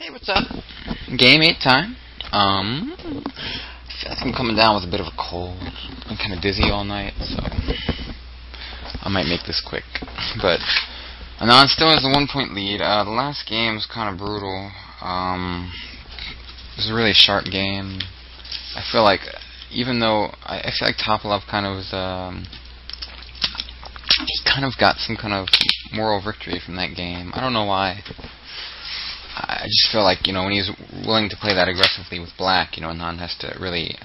Hey, what's up? Game 8 time. I feel like I'm coming down with a bit of a cold. I'm kind of dizzy all night, so I might make this quick. But Anand still has a 1-point lead. The last game was kind of brutal. It was a really sharp game. I feel like, even though I feel like Topalov kind of was, he kind of got some kind of moral victory from that game. I don't know why. I just feel like, when he's willing to play that aggressively with black, Anand has to really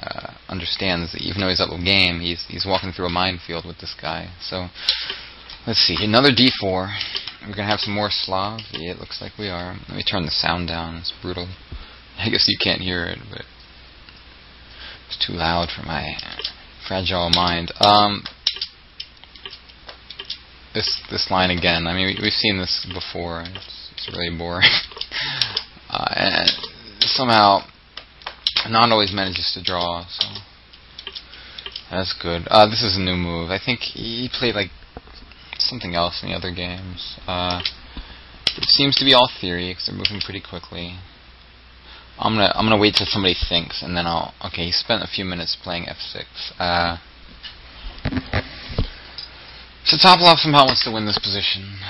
understand that even though he's up with game, he's walking through a minefield with this guy. So, let's see, another d4. We're going to have some more Slav. Yeah, it looks like we are. Let me turn the sound down. It's brutal. I guess you can't hear it, but it's too loud for my fragile mind. This line again, I mean, we've seen this before. It's really boring. And somehow, Anand always manages to draw, so that's good. This is a new move. I think he played like something else in the other games. It seems to be all theory because they're moving pretty quickly. I'm gonna wait till somebody thinks, and then I'll. Okay, he spent a few minutes playing f6. So Topalov somehow wants to win this position.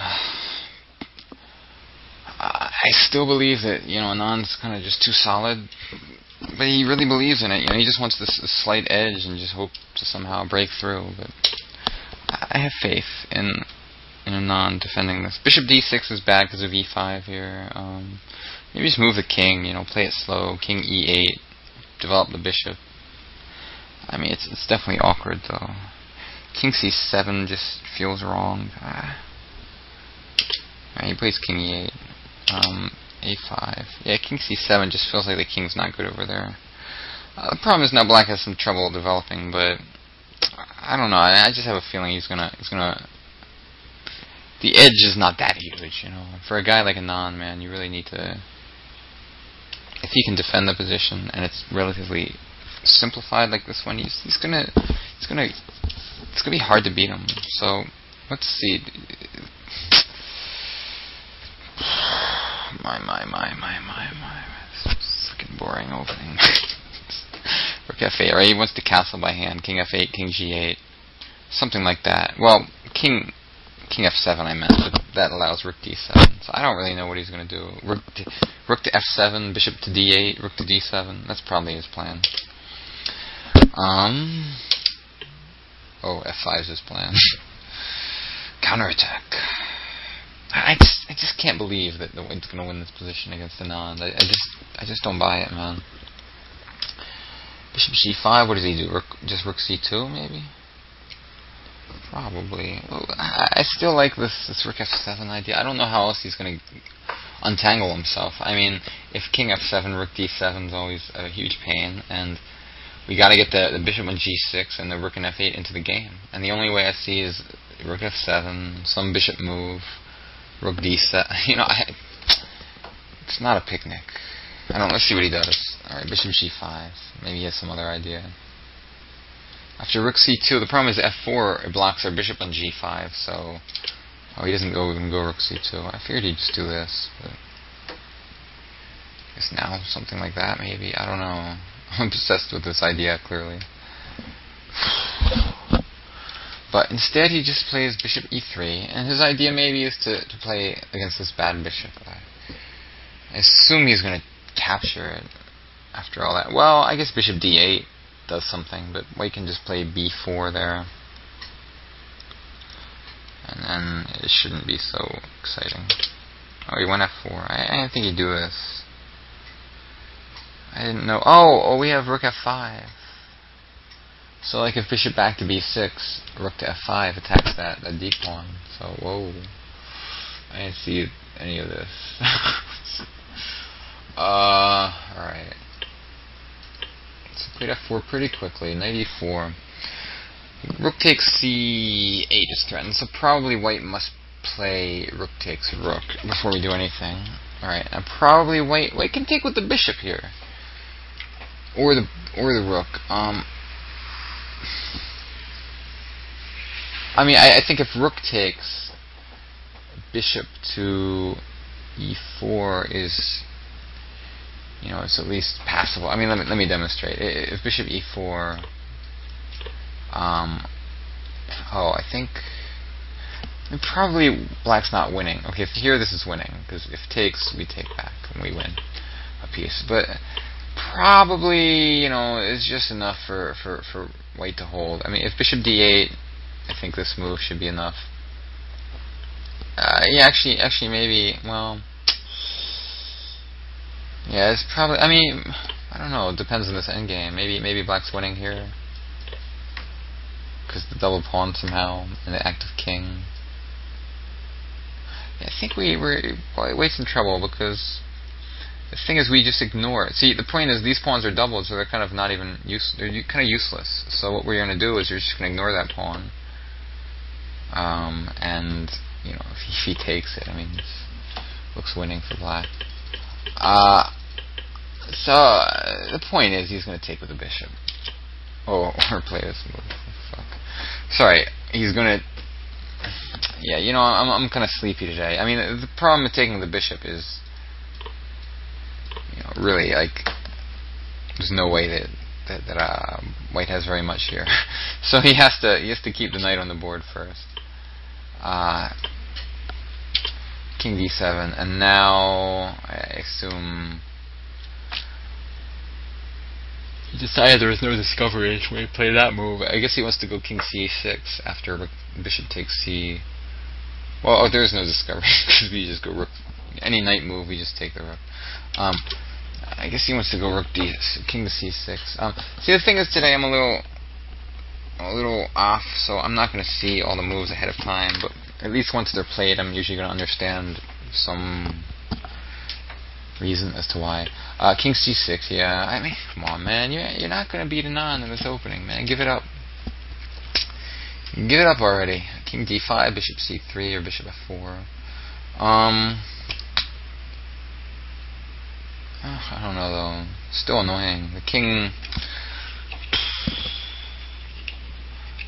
I still believe that, Anand's kind of just too solid, but he really believes in it. He just wants this slight edge and just hope to somehow break through. But I have faith in Anand defending this. Bishop d6 is bad because of e5 here. Maybe just move the king, play it slow. King e8, develop the bishop. I mean, it's definitely awkward though. King c7 just feels wrong. He plays king e8. a5. Yeah, king c7 just feels like the king's not good over there. The problem is now black has some trouble developing, but I don't know. I just have a feeling he's gonna. The edge is not that huge, For a guy like Anand, man, you really need to. If he can defend the position and it's relatively simplified like this one, it's gonna be hard to beat him. So let's see. My. It's fucking boring opening. Rook f8, right? He wants to castle by hand. King f8, king g8. Something like that. Well, king f7 I meant, but that allows rook d7. So I don't really know what he's going to do. Rook to f7, bishop to d8, rook to d7. That's probably his plan. Oh, f5 is his plan. Counterattack. I just can't believe that the wind's going to win this position against Anand. I just don't buy it, man. Bishop g5. What does he do? Just rook c2, maybe? Probably. Well, I still like this rook f7 idea. I don't know how else he's going to untangle himself. I mean, if king f7, rook d7 is always a huge pain, and we got to get the bishop on g6 and the rook and f8 into the game. And the only way I see is rook f7, some bishop move. Rook d7. It's not a picnic. Let's see what he does. Alright, bishop g5. Maybe he has some other idea. After rook c2, the problem is f4 it blocks our bishop on g5, so... Oh, he doesn't go rook c2. I figured he'd just do this, but... I guess now, something like that, maybe. I don't know. I'm obsessed with this idea, clearly. But instead he just plays bishop e3, and his idea maybe is to play against this bad bishop. I assume he's going to capture it after all that. Well, I guess bishop d8 does something, but white can just play b4 there. And then it shouldn't be so exciting. Oh, he went f4. I didn't think he'd do this. I didn't know. Oh, we have rook f5. So, like, if bishop back to b6, rook to f5 attacks that d pawn. So, whoa. I didn't see any of this. Alright. So, played f4 pretty quickly. Knight e4. Rook takes c8 is threatened, so probably white must play rook takes rook before we do anything. Alright, and probably white can take with the bishop here. Or the rook. I mean, I think if rook takes, bishop to e4 is you know, it's at least passable. I mean, let me demonstrate. If bishop e4, I think probably black's not winning. Okay, if here this is winning, because if takes, we take back and we win a piece. But probably, you know, it's just enough for white to hold. I mean, if bishop d8, I think this move should be enough. Yeah, actually, maybe. Well, yeah, it's probably. I mean, I don't know. It depends on this endgame. Maybe black's winning here because the double pawn somehow and the active king. Yeah, I think we're white's in trouble because the thing is we just ignore it. See, the point is these pawns are doubled, so they're kind of not even they're kind of useless. So what we're going to do is you're just going to ignore that pawn. And you know, if he takes it, I mean, it looks winning for black. So the point is he's going to take with the bishop. Oh, or play this move. Fuck. Sorry, he's going to. Yeah, you know, I'm kind of sleepy today. I mean, the problem with taking the bishop is, you know, really, like, there's no way that white has very much here. So he has to keep the knight on the board first. King d7, and now I assume he decided there was no discovery when he played that move. I guess he wants to go king c6 after bishop takes c. Well, there's no discovery because we just go rook. Any knight move, we just take the rook. I guess he wants to go rook d, king to c6. See, the thing is today I'm a little off, so I'm not going to see all the moves ahead of time. But at least once they're played, I'm usually going to understand some reason as to why. King c6, yeah. I mean, come on, man. You're not going to beat Anand in this opening, man. Give it up. Give it up already. King d5, bishop c3, or bishop f4. I don't know though. Still annoying. The king.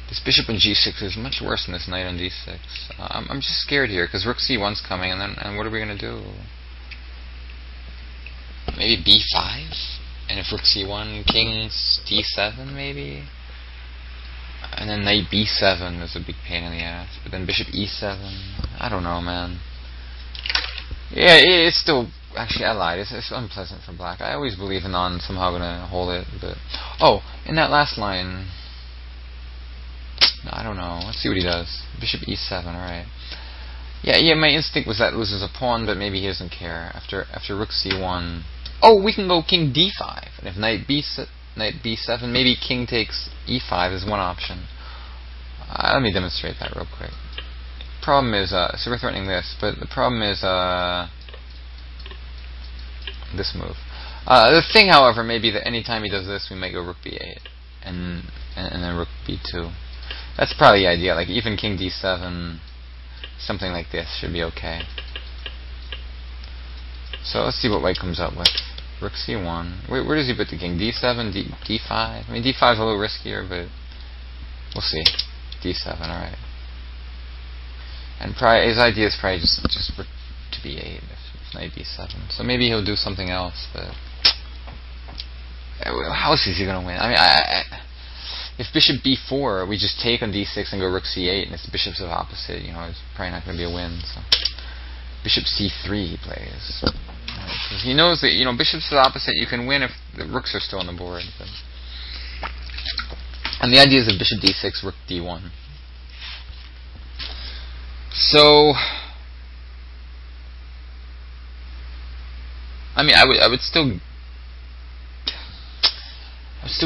This bishop on g6 is much worse than this knight on d6. I'm just scared here because rook c1's coming, and what are we gonna do? Maybe b5, and if rook c1, king d7 maybe. And then knight b7 is a big pain in the ass. But then bishop e7. I don't know, man. Yeah, it's still... Actually, I lied. It's unpleasant for black. I always believe Anand somehow going to hold it. But oh, in that last line... No, I don't know. Let's see what he does. Bishop e7, alright. Yeah, my instinct was that loses a pawn, but maybe he doesn't care. After rook c1... Oh, we can go king d5. And if knight b7, maybe king takes e5 is one option. Let me demonstrate that real quick. Problem is, so we're threatening this, but the problem is this move. The thing, however, may be that any time he does this, we might go rook b8 and then rook b2. That's probably the idea. Like even king d7, something like this should be okay. So let's see what white comes up with. Rook c1. Where does he put the king? d7, d5? I mean, d5 is a little riskier, but we'll see. d7, alright. And his idea is probably just rook to b8 if knight b7. So maybe he'll do something else, but how else is he going to win? I mean, if bishop b4, we just take on d6 and go rook c8, and if the bishops are opposite, you know, it's probably not going to be a win. So bishop c3 he plays. Because he knows that, you know, bishops are opposite, you can win if the rooks are still on the board. But. And the idea is that bishop d6, rook d1. So, I mean, I would still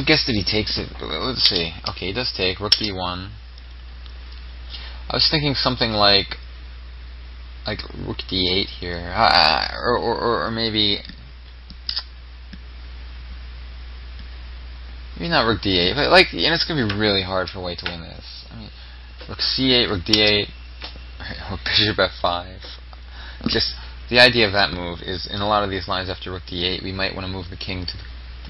guess that he takes it. But let's see. Okay, he does take rook d1. I was thinking something like rook d8 here, or maybe not rook d8, but like, you know, it's gonna be really hard for white to win this. I mean, rook c8, rook d8, rook bishop f5. Just the idea of that move is in a lot of these lines after rook d8, we might want to move the king to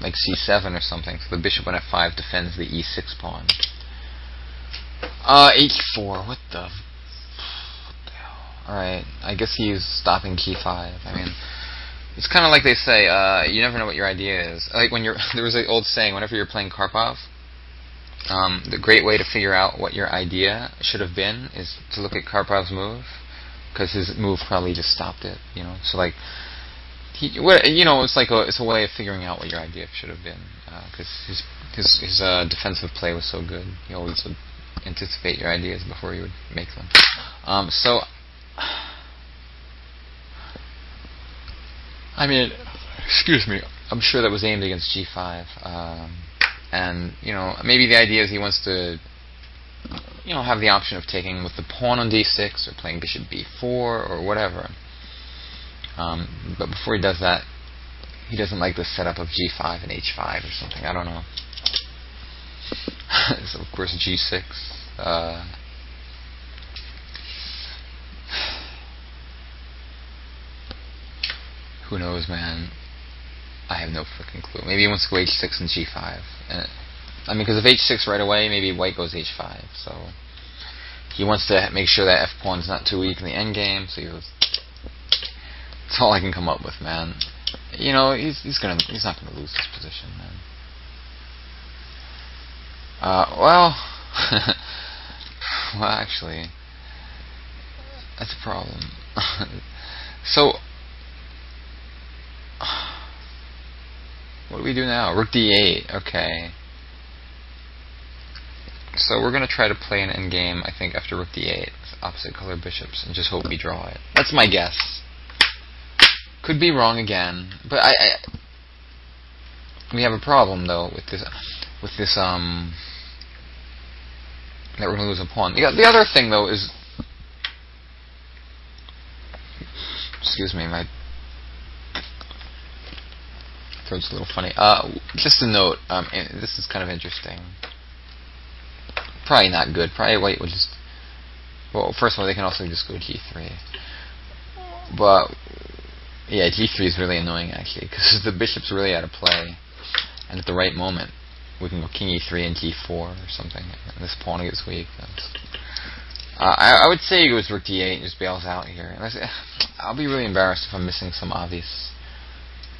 like c7 or something, so the bishop on f5 defends the e6 pawn. h4. What the hell? Alright, I guess he's stopping k5. I mean, It's kind of like they say, you never know what your idea is. Like when you're, there was an old saying, whenever you're playing Karpov, the great way to figure out what your idea should have been is to look at Karpov's move, because his move probably just stopped it. You know, so like, it's like it's a way of figuring out what your idea should have been, because his defensive play was so good. He always would anticipate your ideas before you would make them. So, I mean, excuse me, I'm sure that was aimed against G5, and maybe the idea is he wants to have the option of taking with the pawn on D6 or playing bishop B4 or whatever. But before he does that, he doesn't like the setup of G5 and H5 or something. I don't know. So of course G6. Who knows, man? I have no freaking clue. Maybe he wants to go H6 and G5. And, because if H6 right away, maybe white goes H5. So he wants to make sure that F pawn's not too weak in the endgame. So he goes. That's all I can come up with, man. He's not gonna lose this position, man. Well, actually, that's a problem. So, what do we do now? Rook D8. Okay. So we're gonna try to play an endgame, I think, after Rook D8 with opposite color bishops, and just hope we draw it. That's my guess. Could be wrong again, but we have a problem though with this that we're gonna lose a pawn. The other thing though is, excuse me, my throat's a little funny. Just a note. This is kind of interesting. Probably not good. Probably white would just. Well, first of all, they can also just go G3, but. Yeah, G3 is really annoying actually, because the bishop's really out of play, and at the right moment we can go King E3 and G4 or something, and this pawn gets weak. I would say he goes Rook D8 and just bails out here. I'll be really embarrassed if I'm missing some obvious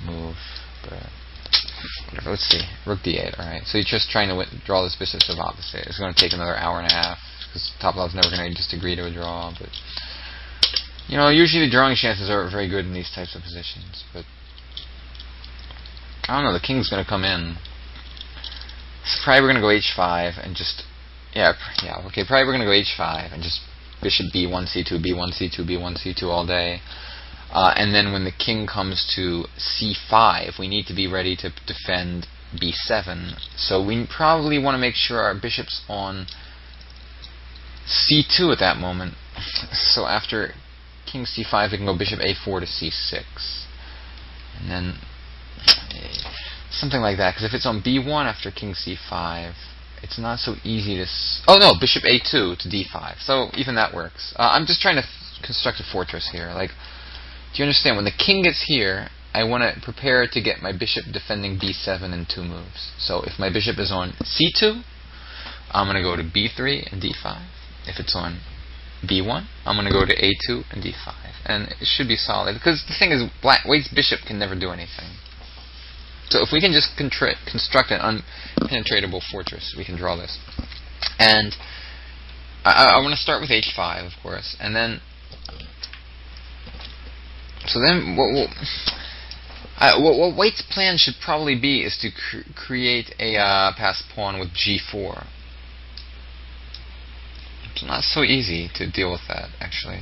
move, but whatever. Let's see, Rook D8. All right, so he's just trying to draw this bishop of opposite. It's going to take another hour and a half because Topalov's never going to just agree to a draw, but. Usually the drawing chances are very good in these types of positions, but I don't know, the king's going to come in. So probably we're going to go H5 and just, probably we're going to go H5 and just bishop B1, C2, B1, C2, B1, C2 all day. And then when the king comes to C5, we need to be ready to defend B7. So we probably want to make sure our bishop's on C2 at that moment. So after King C5, we can go Bishop A4 to C6, and then something like that. Because if it's on B1 after King C5, it's not so easy to. Oh no, Bishop A2 to D5. So even that works. I'm just trying to construct a fortress here. Like, do you understand? When the king gets here, I want to prepare to get my bishop defending B7 in 2 moves. So if my bishop is on C2, I'm going to go to B3 and D5. If it's on B1, I'm going to go to A2 and D5, and it should be solid, because the thing is, white's bishop can never do anything. So if we can just construct an unpenetratable fortress, we can draw this. And I want to start with H5, of course, and then what white's plan should probably be is to create a pass pawn with G4. It's not so easy to deal with that, actually.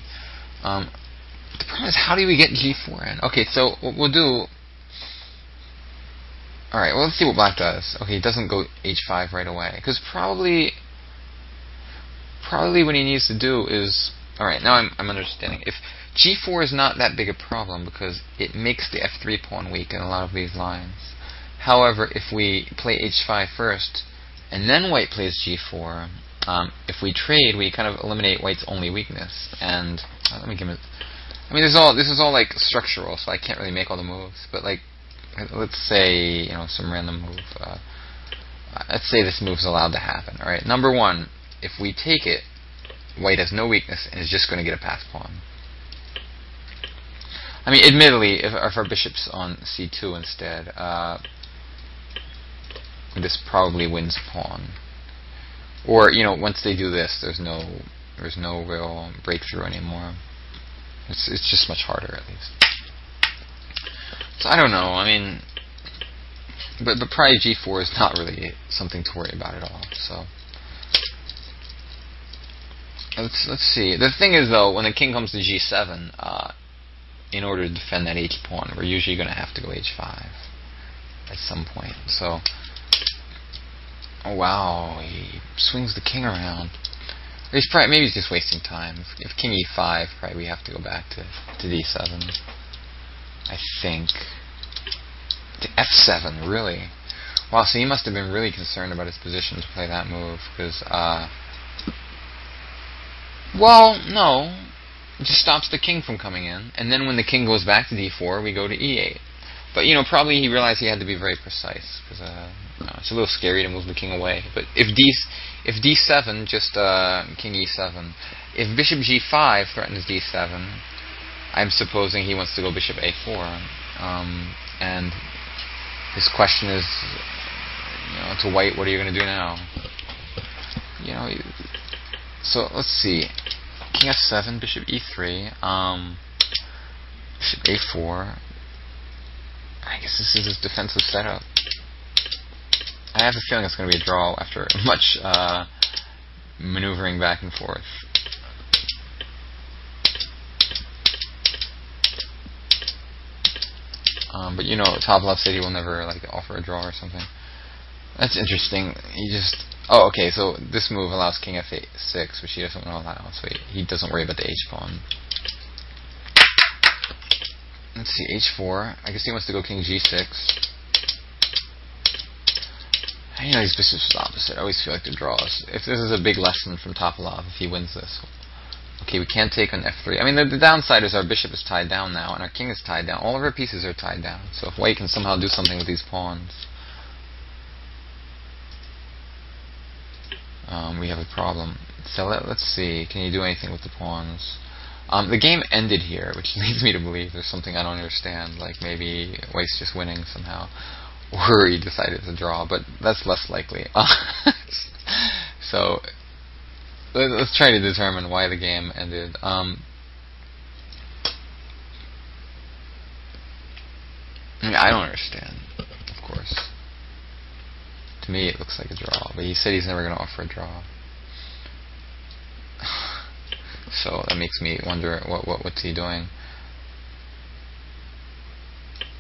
The problem is, how do we get G4 in? Okay, so what we'll do... Alright, well, let's see what black does. Okay, he doesn't go H5 right away. Because probably what he needs to do is... Alright, now I'm understanding. If G4 is not that big a problem, because it makes the F3 pawn weak in a lot of these lines. However, if we play H5 first, and then white plays G4... if we trade, we kind of eliminate white's only weakness. And let me give it. I mean, this is all like structural, so I can't really make all the moves. But like, let's say some random move. Let's say this move's allowed to happen. All right. Number 1, if we take it, white has no weakness and is just going to get a pass pawn. I mean, admittedly, if our bishop's on c2 instead, this probably wins pawn. Or, you know, once they do this, there's no real breakthrough anymore. It's just much harder, at least. So I don't know. I mean, but probably g4 is not really something to worry about at all. So let's see. The thing is, though, when the king comes to g7, in order to defend that h pawn, we're usually going to have to go h5 at some point. So, oh wow, he swings the king around. He's probably, maybe he's just wasting time. If king e5, probably we have to go back to d7. I think. To f7, really? Wow, so he must have been really concerned about his position to play that move, because, well, no. It just stops the king from coming in, and then when the king goes back to d4, we go to e8. But, you know, probably he realized he had to be very precise, because it's a little scary to move the king away. But if d7, just king e7. If bishop g5 threatens d7, I'm supposing he wants to go bishop a4. And his question is, you know, to white, what are you going to do now? You know, so let's see. King f7, bishop e3, bishop a4. I guess this is his defensive setup. I have a feeling it's going to be a draw after much maneuvering back and forth. But you know, Topalov said he will never like offer a draw or something. That's interesting. He just okay. So this move allows king f6, which he doesn't want to allow. So he doesn't worry about the h pawn. Let's see, h4. I guess he wants to go king g6. You know, these bishops are opposite. I always feel like the draws. If this is a big lesson from Topalov, if he wins this. Okay, we can't take on f3. I mean, the downside is our bishop is tied down now, and our king is tied down. All of our pieces are tied down. So if white can somehow do something with these pawns, we have a problem. So let's see. Can you do anything with the pawns? The game ended here, which leads me to believe there's something I don't understand. Like maybe white's just winning somehow, or he decided to draw. But that's less likely. So let's try to determine why the game ended. I mean, I don't understand, of course. To me, it looks like a draw, but he said he's never going to offer a draw. So that makes me wonder what's he doing.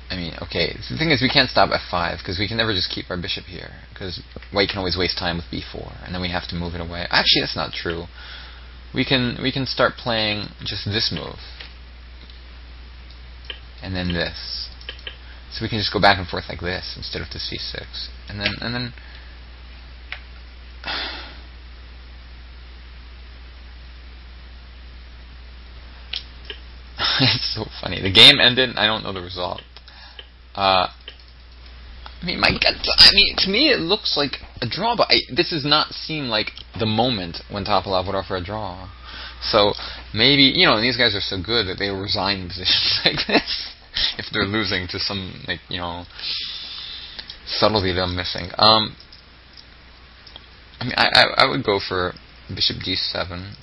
I mean, okay, the thing is we can't stop f5 because we can never just keep our bishop here because white can always waste time with b4 and then we have to move it away. Actually, that's not true. We can start playing just this move and then this. So we can just go back and forth like this instead of to c6. And then it's so funny. The game ended, I don't know the result. I mean, to me it looks like a draw, but this does not seem like the moment when Topalov would offer a draw. So maybe, you know, these guys are so good that they will resign positions like this if they're losing to some, like, you know, subtlety that I'm missing. I mean, I would go for bishop d7.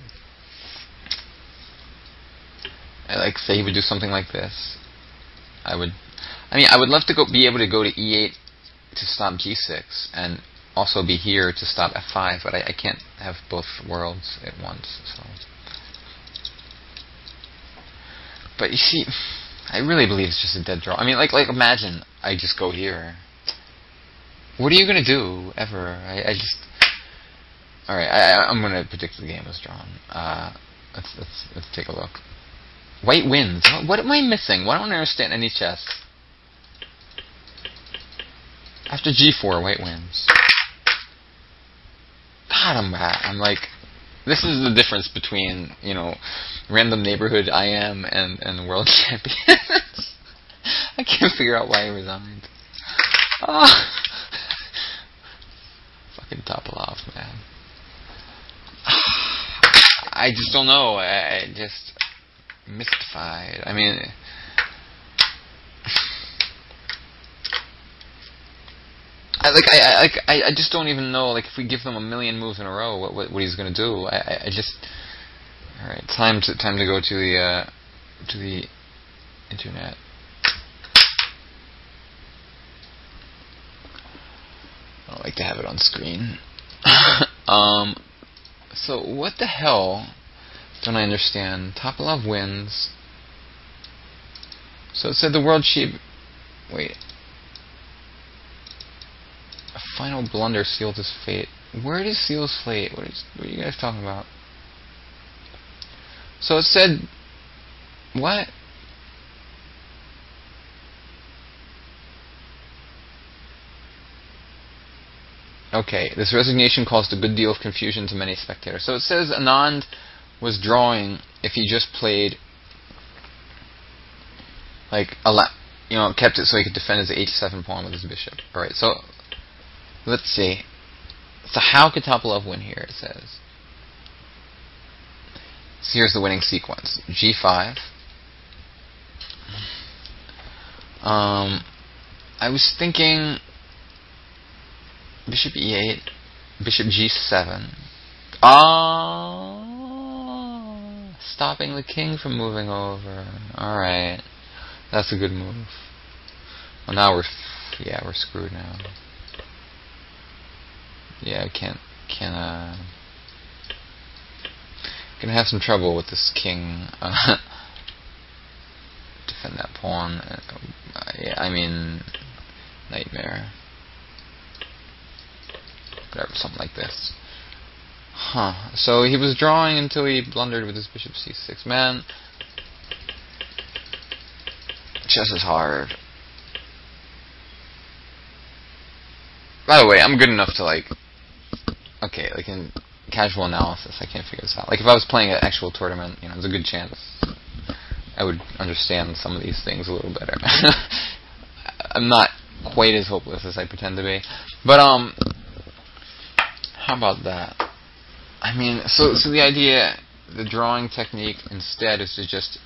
Like, say he would do something like this. I would love to be able to go to e8 to stop g6 and also be here to stop f5, but I can't have both worlds at once. So, but you see, I really believe it's just a dead draw. I mean, like imagine I just go here. What are you gonna do ever? All right. I'm gonna predict the game was drawn. Let's take a look. White wins. What am I missing? Why don't I understand any chess? After g4, white wins. God, I'm like, this is the difference between, you know, random neighborhood IM and world champions. I can't figure out why he resigned. Oh. Fucking Topalov, man. I just don't know. I just mystified. I mean, I just don't even know. Like, if we give them a million moves in a row, what he's gonna do? I just. All right, time to go to the internet. I don't like to have it on screen. So what the hell don't I understand? Topalov wins. So it said the world sheep. Wait. A final blunder sealed his fate. Where does seal his fate? What are you guys talking about? So it said. What? Okay, this resignation caused a good deal of confusion to many spectators. So it says Anand was drawing if he just played, like, kept it so he could defend his h7 pawn with his bishop. Alright, so let's see. So how could Topalov win here, it says. So here's the winning sequence. G5. I was thinking Bishop E8, Bishop G7. Stopping the king from moving over. Alright. That's a good move. Well, now we're screwed now. Yeah, gonna have some trouble with this king. Defend that pawn. Yeah, I mean, nightmare. Whatever, something like this. Huh. So he was drawing until he blundered with his bishop c6. Man, chess is hard. By the way, I'm good enough to, like, okay, like in casual analysis, I can't figure this out. Like, if I was playing an actual tournament, there's a good chance I would understand some of these things a little better. I'm not quite as hopeless as I pretend to be. But, how about that? I mean, so the idea, the drawing technique instead is to just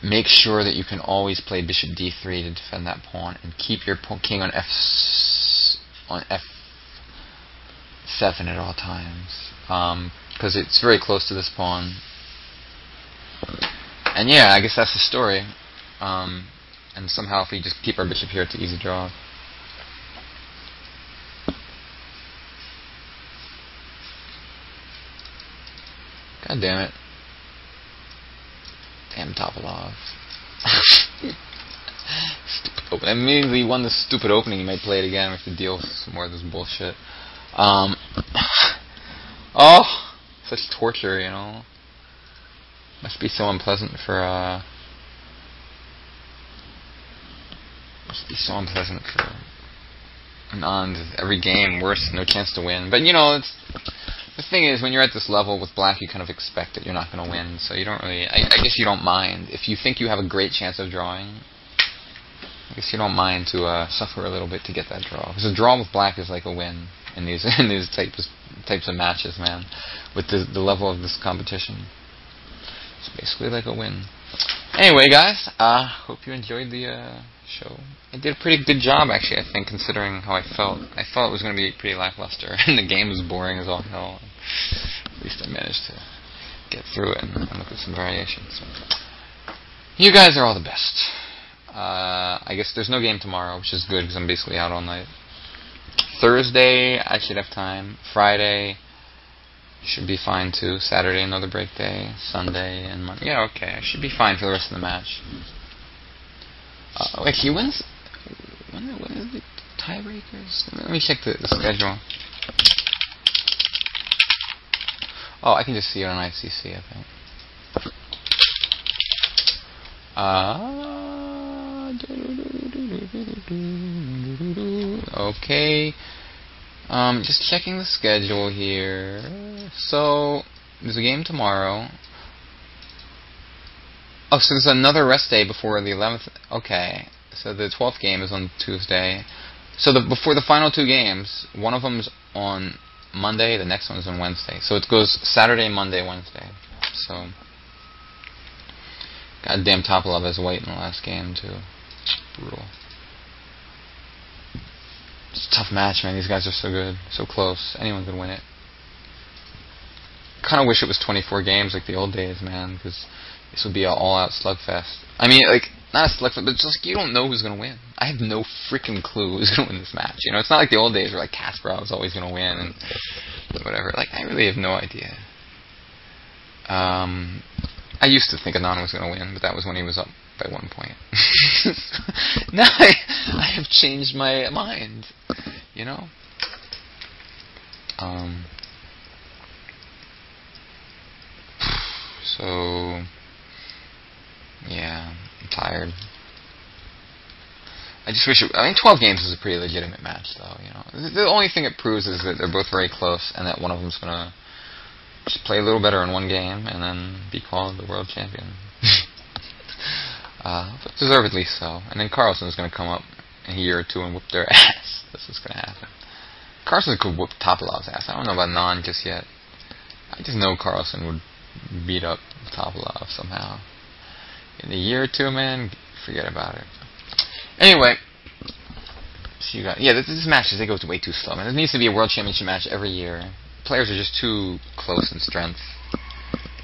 make sure that you can always play bishop d3 to defend that pawn and keep your king on f7 at all times, because it's very close to this pawn. And yeah, I guess that's the story. And somehow if we just keep our bishop here, it's an easy draw. God damn it. Damn Topalov. Stupid opening. I mean, he won this stupid opening. He might play it again. We have to deal with some more of this bullshit. Oh, such torture, Must be so unpleasant for, Anand. Every game, worse, no chance to win. But, the thing is, when you're at this level with black, you kind of expect that you're not going to win, so you don't really... I guess you don't mind. If you think you have a great chance of drawing, I guess you don't mind to suffer a little bit to get that draw. Because a draw with black is like a win in these types of matches, man. With the level of this competition. It's basically like a win. Anyway, guys, hope you enjoyed the show. I did a pretty good job, actually, I think, considering how I felt. I thought it was going to be pretty lackluster, and the game was boring as all hell. At least I managed to get through it and look at some variations. You guys are all the best. I guess there's no game tomorrow, which is good, because I'm basically out all night. Thursday, I should have time. Friday should be fine, too. Saturday, another break day. Sunday and Monday. Yeah, okay. I should be fine for the rest of the match. Wait, he wins? When is the tiebreakers? Let me check the schedule. Oh, I can just see it on ICC, I think. Okay. Just checking the schedule here. So, there's a game tomorrow. Oh, so there's another rest day before the 11th. Okay. So the 12th game is on Tuesday. So before the final two games, one of them's on Monday, the next one is on Wednesday. So it goes Saturday, Monday, Wednesday. So, goddamn Topalov has white in the last game, too. Brutal. It's a tough match, man. These guys are so good, so close. Anyone could win it. Kind of wish it was 24 games like the old days, man, because this would be an all-out slugfest. I mean, like, not a slugfest, but just like, you don't know who's going to win. I have no freaking clue who's going to win this match. You know, it's not like the old days where like Kasparov was always going to win and whatever. Like, I really have no idea. I used to think Anand was going to win, but that was when he was up by 1 point. Now I have changed my mind, you know? So, yeah, I'm tired. I just wish I mean, 12 games is a pretty legitimate match, though, you know? The only thing it proves is that they're both very close, and that one of them's going to just play a little better in one game, and then be called the world champion. But deservedly so. And then Carlsen's going to come up in a year or two and whoop their ass. That's what's going to happen. Carlsen could whoop Topalov's ass. I don't know about Anand just yet. I just know Carlsen would beat up Topalov somehow. In a year or two, man, forget about it. Anyway, so you got this matches, they go way too slow. Man, there needs to be a world championship match every year. Players are just too close in strength.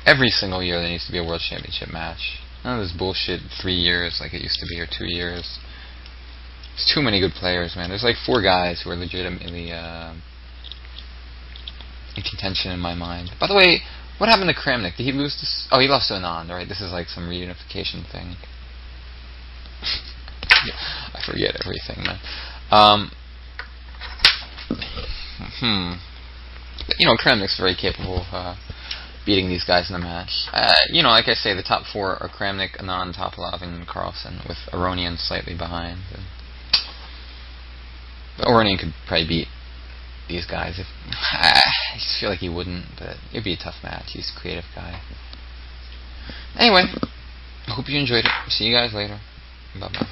Every single year there needs to be a world championship match. None of this bullshit 3 years like it used to be, or 2 years. There's too many good players, man. There's like 4 guys who are legitimately in contention in my mind. By the way, what happened to Kramnik? Did he lose this? Oh, he lost to Anand, right? This is like some reunification thing. I forget everything, man. But, you know, Kramnik's very capable of beating these guys in the match. You know, like I say, the top 4 are Kramnik, Anand, Topalov, and Carlsen, with Aronian slightly behind. But Aronian could probably beat these guys. I just feel like he wouldn't, but it'd be a tough match. He's a creative guy. Anyway, I hope you enjoyed it. See you guys later. Bye-bye.